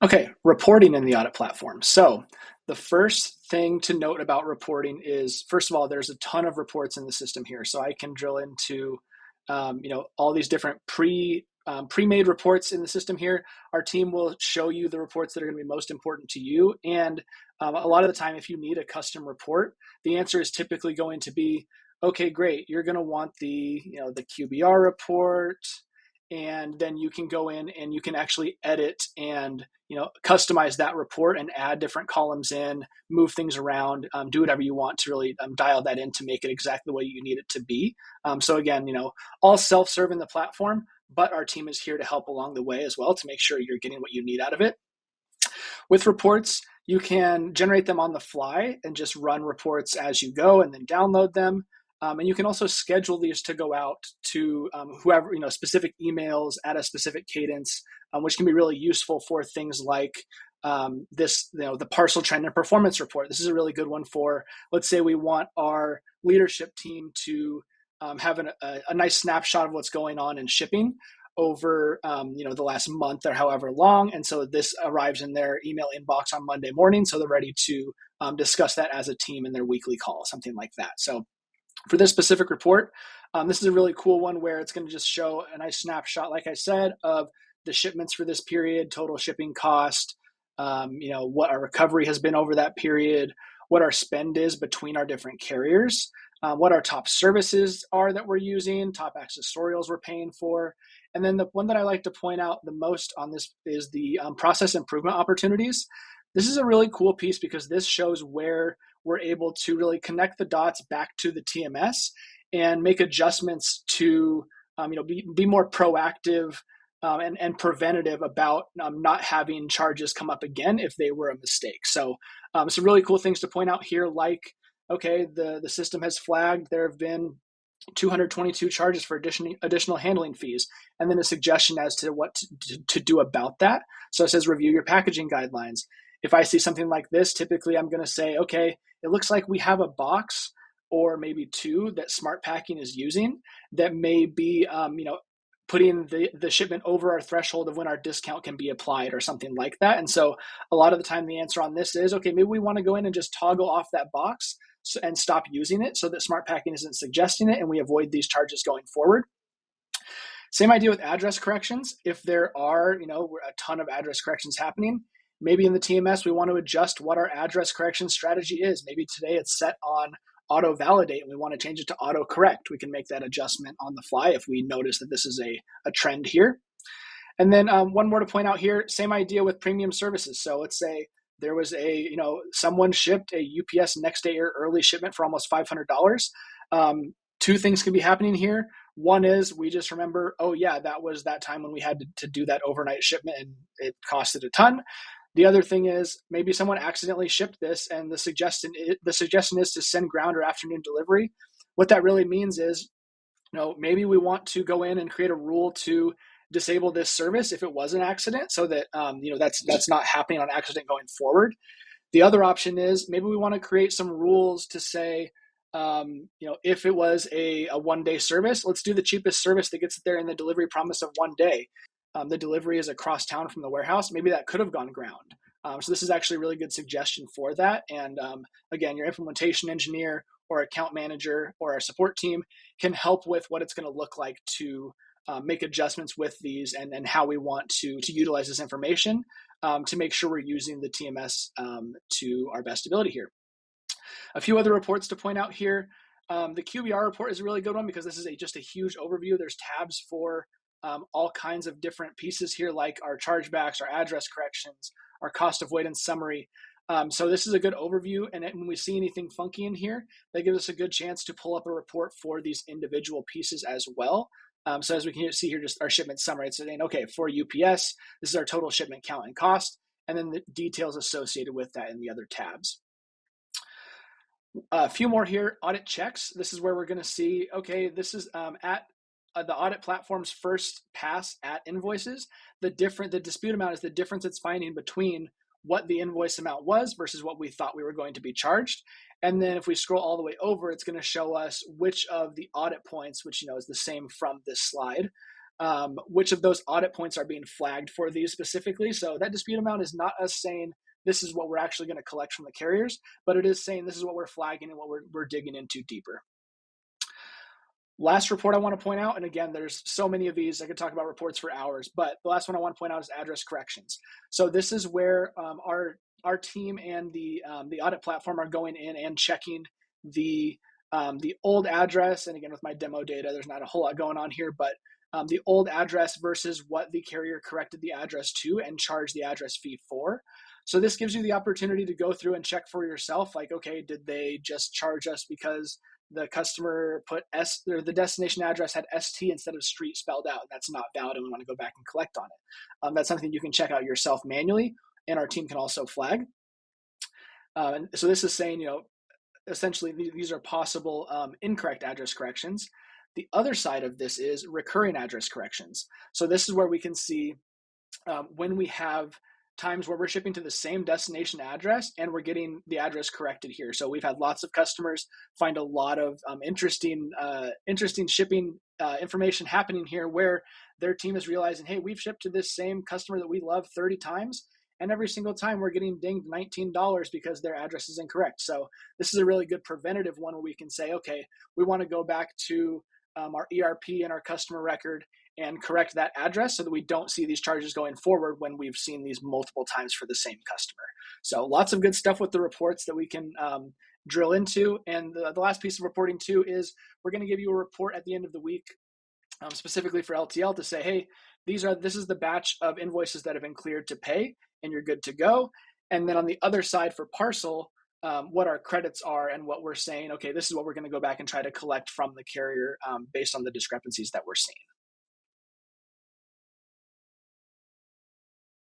Okay, reporting in the audit platform. So the first thing to note about reporting is, first of all, there's a ton of reports in the system here. So I can drill into, all these different pre-made reports in the system here. Our team will show you the reports that are going to be most important to you. And a lot of the time, if you need a custom report, the answer is typically going to be, okay, great. You're going to want the QBR report, and then you can go in and you can actually edit and customize that report and add different columns in, move things around, do whatever you want to really dial that in to make it exactly the way you need it to be. So again, all self-serve in the platform, but our team is here to help along the way as well to make sure you're getting what you need out of it. With reports, you can generate them on the fly and just run reports as you go and then download them. And you can also schedule these to go out to whoever, specific emails at a specific cadence, which can be really useful for things like the parcel trend and performance report. This is a really good one for, let's say we want our leadership team to have a nice snapshot of what's going on in shipping over the last month or however long. And so this arrives in their email inbox on Monday morning. So they're ready to discuss that as a team in their weekly call, something like that. So for this specific report, this is a really cool one where it's going to just show a nice snapshot, like I said, of the shipments for this period, total shipping cost, what our recovery has been over that period, what our spend is between our different carriers, what our top services are that we're using, top accessorials we're paying for. And then the one that I like to point out the most on this is the process improvement opportunities. This is a really cool piece because this shows where we're able to really connect the dots back to the TMS and make adjustments to be more proactive and preventative about not having charges come up again if they were a mistake. So some really cool things to point out here, like, okay, the system has flagged there have been 222 charges for additional handling fees, and then a suggestion as to what to do about that. So it says review your packaging guidelines. If I see something like this, typically I'm going to say, okay, it looks like we have a box or maybe two that Smart Packing is using that may be, putting the shipment over our threshold of when our discount can be applied or something like that. And so a lot of the time the answer on this is, okay, maybe we want to go in and just toggle off that box and stop using it so that Smart Packing isn't suggesting it and we avoid these charges going forward. Same idea with address corrections. If there are, a ton of address corrections happening, maybe in the TMS, we want to adjust what our address correction strategy is. Maybe today it's set on auto validate and we want to change it to auto correct. We can make that adjustment on the fly if we notice that this is a trend here. And then one more to point out here, same idea with premium services. So let's say there was someone shipped a UPS next day or early shipment for almost $500. Two things can be happening here. One is we just remember, oh yeah, that was that time when we had to do that overnight shipment and it costed a ton. The other thing is maybe someone accidentally shipped this and the suggestion is to send ground or afternoon delivery. What that really means is, maybe we want to go in and create a rule to disable this service if it was an accident so that, that's not happening on accident going forward. The other option is maybe we want to create some rules to say, if it was a 1-day service, let's do the cheapest service that gets it there in the delivery promise of 1 day. The delivery is across town from the warehouse. Maybe that could have gone ground. So this is actually a really good suggestion for that. And again, your implementation engineer or account manager or our support team can help with what it's going to look like to make adjustments with these and how we want to utilize this information to make sure we're using the TMS to our best ability here. A few other reports to point out here. The QBR report is a really good one because this is just a huge overview. There's tabs for all kinds of different pieces here, like our chargebacks, our address corrections, our cost avoidance summary. So this is a good overview. And when we see anything funky in here, that gives us a good chance to pull up a report for these individual pieces as well. So as we can see here, just our shipment summary, it's saying, okay, for UPS, this is our total shipment count and cost, and then the details associated with that in the other tabs. A few more here, audit checks. This is where we're going to see, okay, this is at the audit platform's first pass at invoices. The dispute amount is the difference it's finding between what the invoice amount was versus what we thought we were going to be charged. And then if we scroll all the way over, it's going to show us which of the audit points, which is the same from this slide, which of those audit points are being flagged for these specifically. So that dispute amount is not us saying this is what we're actually going to collect from the carriers, but it is saying this is what we're flagging and what we're digging into deeper. Last report I want to point out, and again, there's so many of these, I could talk about reports for hours, but the last one I want to point out is address corrections. So this is where our team and the audit platform are going in and checking the old address. And again, with my demo data, there's not a whole lot going on here, but the old address versus what the carrier corrected the address to and charged the address fee for. So this gives you the opportunity to go through and check for yourself, like, okay, did they just charge us because the customer put or the destination address had ST instead of street spelled out? That's not valid, and we want to go back and collect on it. That's something you can check out yourself manually, and our team can also flag. And so this is saying, essentially these are possible incorrect address corrections. The other side of this is recurring address corrections. So this is where we can see when we have times where we're shipping to the same destination address and we're getting the address corrected here. So we've had lots of customers find a lot of interesting shipping information happening here where their team is realizing, hey, we've shipped to this same customer that we love 30 times, and every single time we're getting dinged $19 because their address is incorrect. So this is a really good preventative one where we can say, okay, we want to go back to our ERP and our customer record and correct that address so that we don't see these charges going forward when we've seen these multiple times for the same customer. So lots of good stuff with the reports that we can drill into. And the last piece of reporting too is we're going to give you a report at the end of the week, specifically for LTL, to say, hey, this is the batch of invoices that have been cleared to pay and you're good to go. And then on the other side for parcel, what our credits are and what we're saying, okay, this is what we're going to go back and try to collect from the carrier based on the discrepancies that we're seeing.